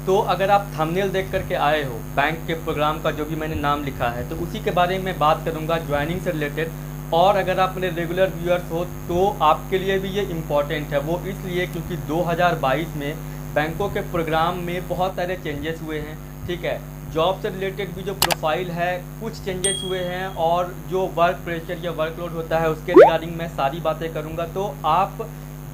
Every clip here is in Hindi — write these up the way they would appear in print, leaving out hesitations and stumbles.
तो अगर आप थंबनेल देख करके आए हो बैंक के प्रोग्राम का जो भी मैंने नाम लिखा है, तो उसी के बारे में बात करूंगा ज्वाइनिंग से रिलेटेड। और अगर आप मेरे रेगुलर व्यूअर्स हो तो आपके लिए भी ये इम्पॉर्टेंट है। वो इसलिए क्योंकि 2022 में बैंकों के प्रोग्राम में बहुत सारे चेंजेस हुए हैं। ठीक है, जॉब से रिलेटेड भी जो प्रोफाइल है कुछ चेंजेस हुए हैं, और जो वर्क प्रेशर या वर्कलोड होता है उसके रिगार्डिंग मैं सारी बातें करूँगा। तो आप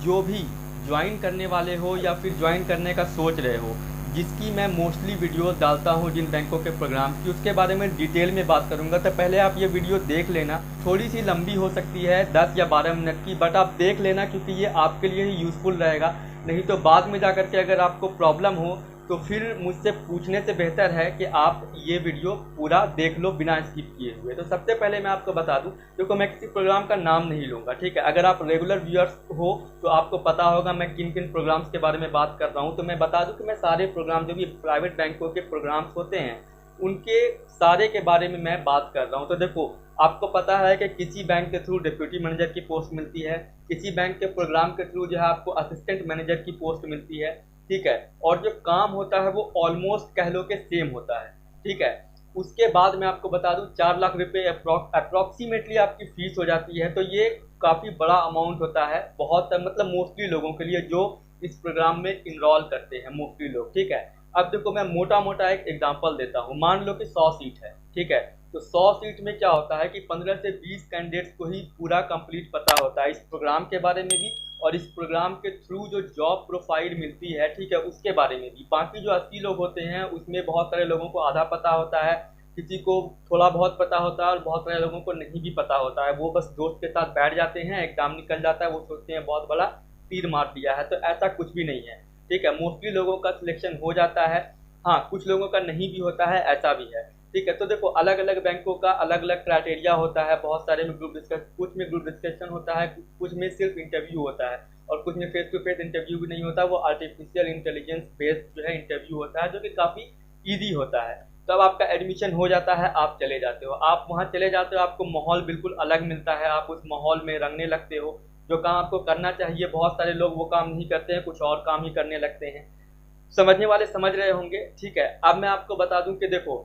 जो भी ज्वाइन करने वाले हो या फिर ज्वाइन करने का सोच रहे हो, जिसकी मैं मोस्टली वीडियोस डालता हूँ जिन बैंकों के प्रोग्राम की, उसके बारे में डिटेल में बात करूँगा। तो पहले आप ये वीडियो देख लेना। थोड़ी सी लंबी हो सकती है, 10 या 12 मिनट की, बट आप देख लेना क्योंकि ये आपके लिए ही यूज़फुल रहेगा। नहीं तो बाद में जा कर के अगर आपको प्रॉब्लम हो तो फिर मुझसे पूछने से बेहतर है कि आप ये वीडियो पूरा देख लो बिना स्किप किए हुए। तो सबसे पहले मैं आपको बता दूं, देखो मैं किसी प्रोग्राम का नाम नहीं लूँगा। ठीक है, अगर आप रेगुलर व्यूअर्स हो तो आपको पता होगा मैं किन किन प्रोग्राम्स के बारे में बात कर रहा हूँ। तो मैं बता दूं कि मैं सारे प्रोग्राम जो भी प्राइवेट बैंकों के प्रोग्राम्स होते हैं उनके सारे के बारे में मैं बात कर रहा हूँ। तो देखो, आपको पता है कि किसी बैंक के थ्रू डिप्यूटी मैनेजर की पोस्ट मिलती है, किसी बैंक के प्रोग्राम के थ्रू जो है आपको असिस्टेंट मैनेजर की पोस्ट मिलती है। ठीक है, और जो काम होता है वो ऑलमोस्ट कह लो कि सेम होता है। ठीक है, उसके बाद मैं आपको बता दूं 4 लाख रुपए अप्रॉक्सीमेटली आपकी फीस हो जाती है। तो ये काफ़ी बड़ा अमाउंट होता है, बहुत मतलब मोस्टली लोगों के लिए जो इस प्रोग्राम में इनरोल करते हैं, मोस्टली लोग। ठीक है, अब देखो मैं मोटा मोटा एक एग्जांपल देता हूँ। मान लो कि 100 सीट है। ठीक है, तो 100 सीट में क्या होता है कि 15 से 20 कैंडिडेट्स को ही पूरा कंप्लीट पता होता है इस प्रोग्राम के बारे में भी, और इस प्रोग्राम के थ्रू जो जॉब प्रोफाइल मिलती है, ठीक है, उसके बारे में भी। बाकी जो 80 लोग होते हैं उसमें बहुत सारे लोगों को आधा पता होता है, किसी को थोड़ा बहुत पता होता है, और बहुत सारे लोगों को नहीं भी पता होता है। वो बस दोस्त के साथ बैठ जाते हैं, एग्जाम निकल जाता है, वो सोचते हैं बहुत बड़ा तीर मार दिया है। तो ऐसा कुछ भी नहीं है। ठीक है, मोस्टली लोगों का सिलेक्शन हो जाता है। हाँ, कुछ लोगों का नहीं भी होता है, ऐसा भी है। ठीक है, तो देखो अलग अलग बैंकों का अलग अलग क्राइटेरिया होता है। बहुत सारे में ग्रुप डिस्कशन, कुछ में ग्रुप डिस्कशन होता है, कुछ में सिर्फ इंटरव्यू होता है, और कुछ में फेस टू फेस इंटरव्यू भी नहीं होता। वो आर्टिफिशियल इंटेलिजेंस बेस्ड जो है इंटरव्यू होता है, जो कि काफ़ी ईजी होता है। तब आपका एडमिशन हो जाता है, आप चले जाते हो। आप वहाँ चले जाते हो, आपको माहौल बिल्कुल अलग मिलता है, आप उस माहौल में रंगने लगते हो। जो काम आपको करना चाहिए बहुत सारे लोग वो काम नहीं करते हैं, कुछ और काम ही करने लगते हैं। समझने वाले समझ रहे होंगे। ठीक है, अब मैं आपको बता दूं कि देखो,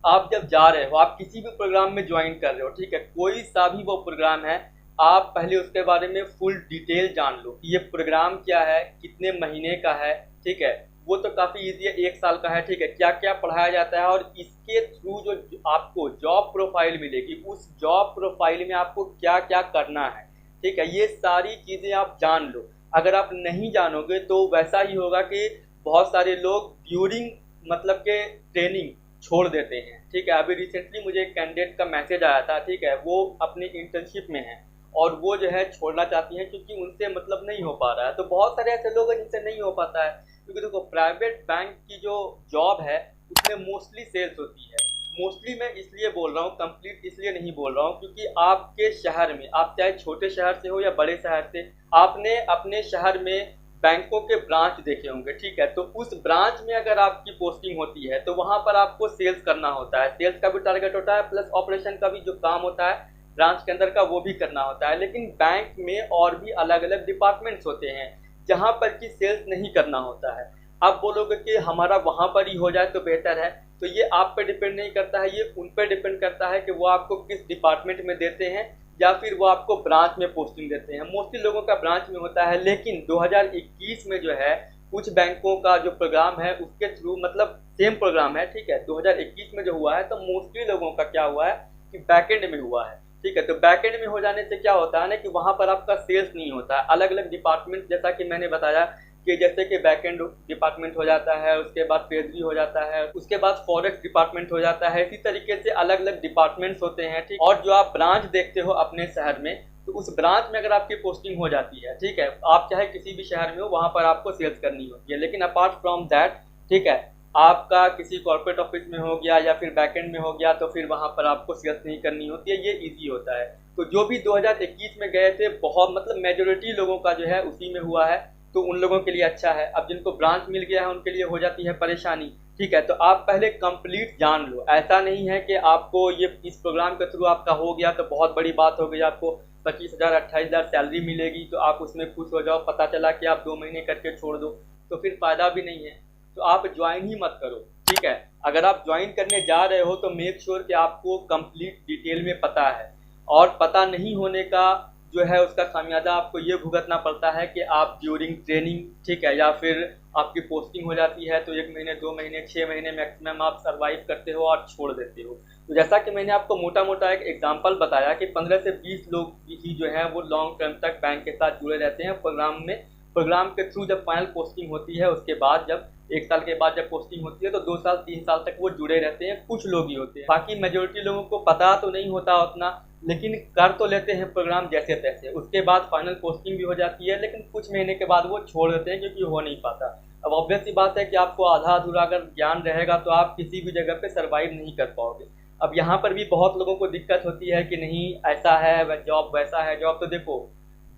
आप जब जा रहे हो, आप किसी भी प्रोग्राम में ज्वाइन कर रहे हो, ठीक है, कोई सा भी वो प्रोग्राम है, आप पहले उसके बारे में फुल डिटेल जान लो कि ये प्रोग्राम क्या है, कितने महीने का है। ठीक है, वो तो काफ़ी इजी है, 1 साल का है। ठीक है, क्या क्या पढ़ाया जाता है, और इसके थ्रू जो आपको जॉब प्रोफाइल मिलेगी, उस जॉब प्रोफाइल में आपको क्या क्या करना है। ठीक है, ये सारी चीज़ें आप जान लो। अगर आप नहीं जानोगे तो वैसा ही होगा कि बहुत सारे लोग ड्यूरिंग मतलब के ट्रेनिंग छोड़ देते हैं। ठीक है, अभी रिसेंटली मुझे एक कैंडिडेट का मैसेज आया था। ठीक है, वो अपनी इंटर्नशिप में है और वो जो है छोड़ना चाहती हैं क्योंकि उनसे मतलब नहीं हो पा रहा है। तो बहुत सारे ऐसे लोग हैं जिनसे नहीं हो पाता है, क्योंकि देखो प्राइवेट बैंक की जो जॉब है उसमें मोस्टली सेल्स होती है। मोस्टली मैं इसलिए बोल रहा हूँ, कंप्लीट इसलिए नहीं बोल रहा हूँ, क्योंकि आपके शहर में, आप चाहे छोटे शहर से हो या बड़े शहर से, आपने अपने शहर में बैंकों के ब्रांच देखे होंगे। ठीक है, तो उस ब्रांच में अगर आपकी पोस्टिंग होती है तो वहां पर आपको सेल्स करना होता है। सेल्स का भी टारगेट होता है, प्लस ऑपरेशन का भी जो काम होता है ब्रांच के अंदर का, वो भी करना होता है। लेकिन बैंक में और भी अलग अलग डिपार्टमेंट्स होते हैं जहां पर कि सेल्स नहीं करना होता है। आप बोलोगे कि हमारा वहां पर ही हो जाए तो बेहतर है, तो ये आप पे डिपेंड नहीं करता है, ये उन पे डिपेंड करता है कि वो आपको किस डिपार्टमेंट में देते हैं, या फिर वो आपको ब्रांच में पोस्टिंग देते हैं। मोस्टली लोगों का ब्रांच में होता है, लेकिन 2021 में जो है कुछ बैंकों का जो प्रोग्राम है उसके थ्रू, मतलब सेम प्रोग्राम है। ठीक है, 2021 में जो हुआ है, तो मोस्टली लोगों का क्या हुआ है कि बैकएंड में हुआ है। ठीक है, तो बैकएंड में हो जाने से क्या होता है ना कि वहां पर आपका सेल्स नहीं होता है। अलग अलग डिपार्टमेंट, जैसा कि मैंने बताया कि जैसे कि बैकएंड डिपार्टमेंट हो जाता है, उसके बाद ट्रेजरी हो जाता है, उसके बाद फॉरेक्स डिपार्टमेंट हो जाता है। इसी तरीके से अलग अलग डिपार्टमेंट्स होते हैं। ठीक, और जो आप ब्रांच देखते हो अपने शहर में, तो उस ब्रांच में अगर आपकी पोस्टिंग हो जाती है, ठीक है, आप चाहे किसी भी शहर में हो, वहां पर आपको सेल्स करनी होती है। लेकिन अपार्ट फ्रॉम दैट, ठीक है, आपका किसी कॉर्पोरेट ऑफिस में हो गया या फिर बैकएंड में हो गया, तो फिर वहां पर आपको सेल्स नहीं करनी होती है, ये इजी होता है। तो जो भी 2021 में गए थे, बहुत मतलब मेजोरिटी लोगों का जो है उसी में हुआ है, तो उन लोगों के लिए अच्छा है। अब जिनको ब्रांच मिल गया है उनके लिए हो जाती है परेशानी। ठीक है, तो आप पहले कंप्लीट जान लो। ऐसा नहीं है कि आपको ये इस प्रोग्राम के थ्रू आपका हो गया तो बहुत बड़ी बात हो गई, आपको 25,000 28,000 सैलरी मिलेगी तो आप उसमें खुश हो जाओ, पता चला कि आप 2 महीने करके छोड़ दो, तो फिर फ़ायदा भी नहीं है। तो आप ज्वाइन ही मत करो, ठीक है। अगर आप ज्वाइन करने जा रहे हो तो मेक श्योर कि आपको कंप्लीट डिटेल में पता है, और पता नहीं होने का जो है उसका खामियाजा आपको ये भुगतना पड़ता है कि आप ड्यूरिंग ट्रेनिंग, ठीक है, या फिर आपकी पोस्टिंग हो जाती है तो 1 महीने 2 महीने 6 महीने मैक्सिमम आप सर्वाइव करते हो और छोड़ देते हो। तो जैसा कि मैंने आपको मोटा मोटा एक एग्जांपल बताया कि 15 से 20 लोग ही जो है वो लॉन्ग टर्म तक बैंक के साथ जुड़े रहते हैं प्रोग्राम के थ्रू। जब फाइनल पोस्टिंग होती है उसके बाद, जब 1 साल के बाद जब पोस्टिंग होती है तो 2 साल 3 साल तक वो जुड़े रहते हैं, कुछ लोग ही होते हैं। बाकी मेजोरिटी लोगों को पता तो नहीं होता उतना, लेकिन कर तो लेते हैं प्रोग्राम जैसे तैसे। उसके बाद फाइनल पोस्टिंग भी हो जाती है, लेकिन कुछ महीने के बाद वो छोड़ देते हैं क्योंकि हो नहीं पाता। अब ऑब्वियस सी बात है कि आपको आधा अधूरा अगर ज्ञान रहेगा तो आप किसी भी जगह पे सर्वाइव नहीं कर पाओगे। अब यहाँ पर भी बहुत लोगों को दिक्कत होती है कि नहीं ऐसा है जॉब, वैसा है जॉब। तो देखो,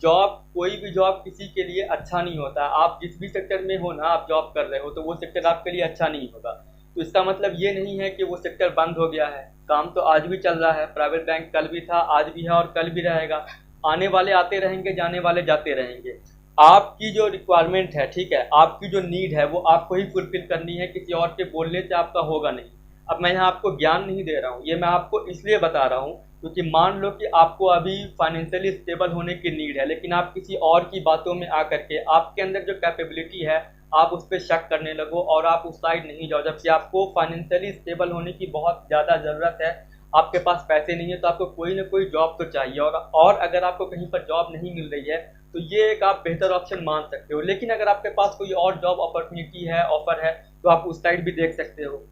जॉब, कोई भी जॉब किसी के लिए अच्छा नहीं होता। आप जिस भी सेक्टर में हो ना, आप जॉब कर रहे हो तो वो सेक्टर आपके लिए अच्छा नहीं होगा। तो इसका मतलब ये नहीं है कि वो सेक्टर बंद हो गया है, काम तो आज भी चल रहा है। प्राइवेट बैंक कल भी था, आज भी है और कल भी रहेगा। आने वाले आते रहेंगे, जाने वाले जाते रहेंगे। आपकी जो रिक्वायरमेंट है, ठीक है, आपकी जो नीड है वो आपको ही फुलफिल करनी है, किसी और के बोलने से आपका होगा नहीं। अब मैं यहाँ आपको ज्ञान नहीं दे रहा हूँ, ये मैं आपको इसलिए बता रहा हूँ क्योंकि मान लो कि आपको अभी फाइनेंशियली स्टेबल होने की नीड है, लेकिन आप किसी और की बातों में आकर के आपके अंदर जो कैपेबिलिटी है आप उस पर शक करने लगो और आप उस साइड नहीं जाओ, जबकि आपको फाइनेंशियली स्टेबल होने की बहुत ज़्यादा ज़रूरत है। आपके पास पैसे नहीं है तो आपको कोई ना कोई जॉब तो चाहिए, और अगर आपको कहीं पर जॉब नहीं मिल रही है तो ये एक आप बेहतर ऑप्शन मान सकते हो। लेकिन अगर आपके पास कोई और जॉब अपॉर्चुनिटी है, ऑफर है, तो आप उस साइड भी देख सकते हो।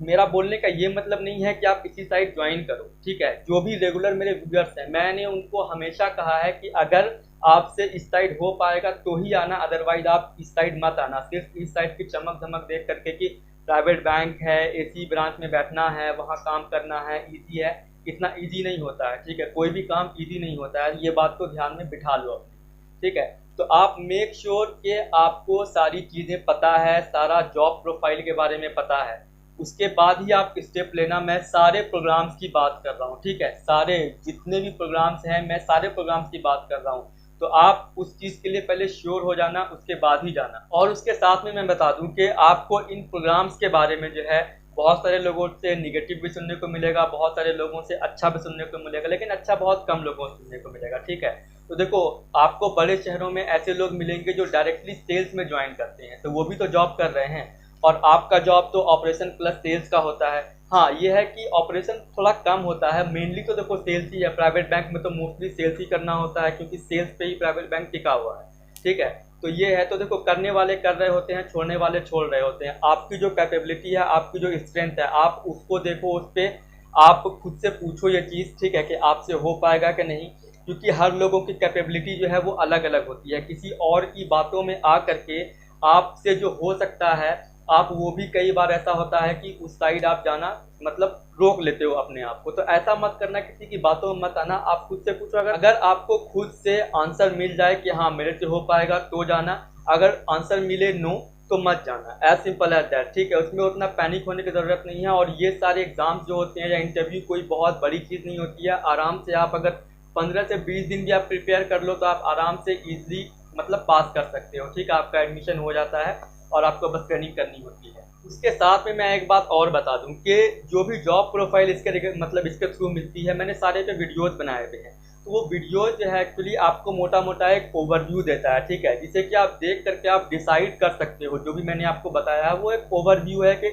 मेरा बोलने का ये मतलब नहीं है कि आप किसी साइड ज्वाइन करो, ठीक है। जो भी रेगुलर मेरे व्यूअर्स हैं, मैंने उनको हमेशा कहा है कि अगर आपसे इस साइड हो पाएगा तो ही आना, अदरवाइज आप इस साइड मत आना। सिर्फ इस साइड की चमक धमक देख करके कि प्राइवेट बैंक है, एसी ब्रांच में बैठना है, वहाँ काम करना है, ईजी है, इतना ईजी नहीं होता है, ठीक है। कोई भी काम ईजी नहीं होता है, ये बात को ध्यान में बिठा लो अपने, ठीक है। तो आप मेक श्योर कि आपको सारी चीज़ें पता है, सारा जॉब प्रोफाइल के बारे में पता है, उसके बाद ही आप स्टेप लेना। मैं सारे प्रोग्राम्स की बात कर रहा हूँ, ठीक है, सारे जितने भी प्रोग्राम्स हैं मैं सारे प्रोग्राम्स की बात कर रहा हूँ। तो आप उस चीज़ के लिए पहले श्योर हो जाना, उसके बाद ही जाना। और उसके साथ में मैं बता दूं कि आपको इन प्रोग्राम्स के बारे में जो है बहुत सारे लोगों से निगेटिव भी सुनने को मिलेगा, बहुत सारे लोगों से अच्छा भी सुनने को मिलेगा, लेकिन अच्छा बहुत कम लोगों से सुनने को मिलेगा, ठीक है। तो देखो, आपको बड़े शहरों में ऐसे लोग मिलेंगे जो डायरेक्टली सेल्स में ज्वाइन करते हैं, तो वो भी तो जॉब कर रहे हैं, और आपका जॉब तो ऑपरेशन प्लस सेल्स का होता है। हाँ, ये है कि ऑपरेशन थोड़ा कम होता है, मेनली तो देखो सेल्स ही है। प्राइवेट बैंक में तो मोस्टली सेल्स ही करना होता है क्योंकि सेल्स पे ही प्राइवेट बैंक टिका हुआ है, ठीक है। तो ये है, तो देखो, करने वाले कर रहे होते हैं, छोड़ने वाले छोड़ रहे होते हैं। आपकी जो कैपेबिलिटी है, आपकी जो स्ट्रेंथ है, आप उसको देखो, उस पर आप खुद से पूछो ये चीज़, ठीक है, कि आपसे हो पाएगा कि नहीं। क्योंकि हर लोगों की कैपेबिलिटी जो है वो अलग अलग होती है। किसी और की बातों में आ करके आपसे जो हो सकता है, आप वो भी कई बार ऐसा होता है कि उस साइड आप जाना मतलब रोक लेते हो अपने आप को। तो ऐसा मत करना, किसी की बातों में मत आना, आप खुद से पूछो। अगर आपको खुद से आंसर मिल जाए कि हाँ मेरे से हो पाएगा तो जाना, अगर आंसर मिले नो तो मत जाना, एज सिंपल एज दैट, ठीक है। उसमें उतना पैनिक होने की ज़रूरत नहीं है। और ये सारे एग्जाम्स जो होते हैं या इंटरव्यू कोई बहुत बड़ी चीज़ नहीं होती है। आराम से आप अगर 15 से 20 दिन भी आप प्रिपेयर कर लो तो आप आराम से ईजिली मतलब पास कर सकते हो, ठीक है। आपका एडमिशन हो जाता है और आपको बस ट्रेनिंग करनी होती है। उसके साथ में मैं एक बात और बता दूं कि जो भी जॉब प्रोफाइल इसके थ्रू मिलती है, मैंने सारे पे वीडियोस बनाए हुए हैं। तो वो वीडियोस जो है एक्चुअली आपको मोटा मोटा एक ओवरव्यू देता है, ठीक है, जिसे कि आप देख करके आप डिसाइड कर सकते हो। जो भी मैंने आपको बताया है वो एक ओवरव्यू है कि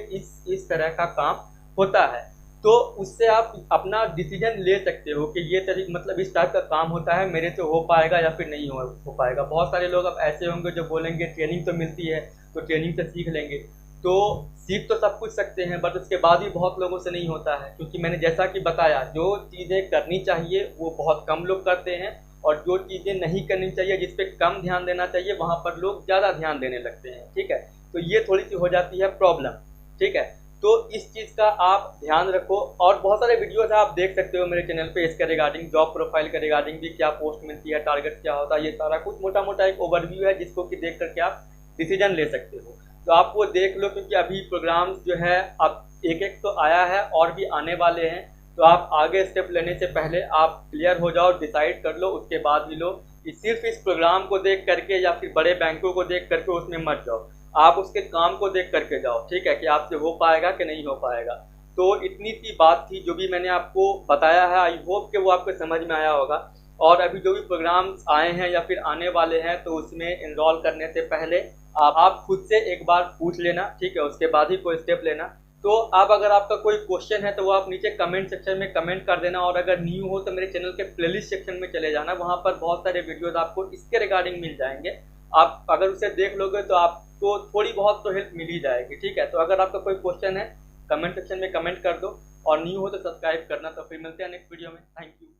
इस तरह का काम होता है। तो उससे आप अपना डिसीजन ले सकते हो कि ये मतलब इस टाइप का काम होता है, मेरे से हो पाएगा या फिर नहीं हो पाएगा। बहुत सारे लोग अब ऐसे होंगे जो बोलेंगे ट्रेनिंग तो मिलती है तो ट्रेनिंग से सीख लेंगे। तो सीख तो सब कुछ सकते हैं, बट उसके बाद भी बहुत लोगों से नहीं होता है, क्योंकि मैंने जैसा कि बताया, जो चीज़ें करनी चाहिए वो बहुत कम लोग करते हैं, और जो चीज़ें नहीं करनी चाहिए, जिस पे कम ध्यान देना चाहिए, वहाँ पर लोग ज़्यादा ध्यान देने लगते हैं, ठीक है। तो ये थोड़ी सी हो जाती है प्रॉब्लम, ठीक है। तो इस चीज़ का आप ध्यान रखो। और बहुत सारे वीडियोस आप देख सकते हो मेरे चैनल पे इसके रिगार्डिंग, जॉब प्रोफाइल के रिगार्डिंग भी, क्या पोस्ट मिलती है, टारगेट क्या होता है, ये सारा कुछ मोटा मोटा एक ओवरव्यू है जिसको कि देख करके आप डिसीजन ले सकते हो। तो आप वो देख लो, क्योंकि अभी प्रोग्राम्स जो है अब एक एक तो आया है और भी आने वाले हैं। तो आप आगे स्टेप लेने से पहले आप क्लियर हो जाओ, डिसाइड कर लो, उसके बाद ही लो। सिर्फ इस प्रोग्राम को देख करके या फिर बड़े बैंकों को देख करके उसमें मत जाओ। आप उसके काम को देख करके जाओ, ठीक है, कि आपसे हो पाएगा कि नहीं हो पाएगा। तो इतनी सी बात थी जो भी मैंने आपको बताया है, आई होप कि वो आपको समझ में आया होगा। और अभी जो भी प्रोग्राम्स आए हैं या फिर आने वाले हैं तो उसमें इनरोल करने से पहले आप खुद से एक बार पूछ लेना, ठीक है, उसके बाद ही कोई स्टेप लेना। तो अब अगर आपका कोई क्वेश्चन है तो वो आप नीचे कमेंट सेक्शन में कमेंट कर देना, और अगर न्यू हो तो मेरे चैनल के प्लेलिस्ट सेक्शन में चले जाना, वहाँ पर बहुत सारे वीडियोस आपको इसके रिगार्डिंग मिल जाएंगे। आप अगर उसे देख लोगे तो आपको थोड़ी बहुत तो हेल्प मिल ही जाएगी, ठीक है। तो अगर आपका कोई क्वेश्चन है कमेंट सेक्शन में कमेंट कर दो, और न्यू हो तो सब्सक्राइब करना। तो फिर मिलते हैं नेक्स्ट वीडियो में। Thank you.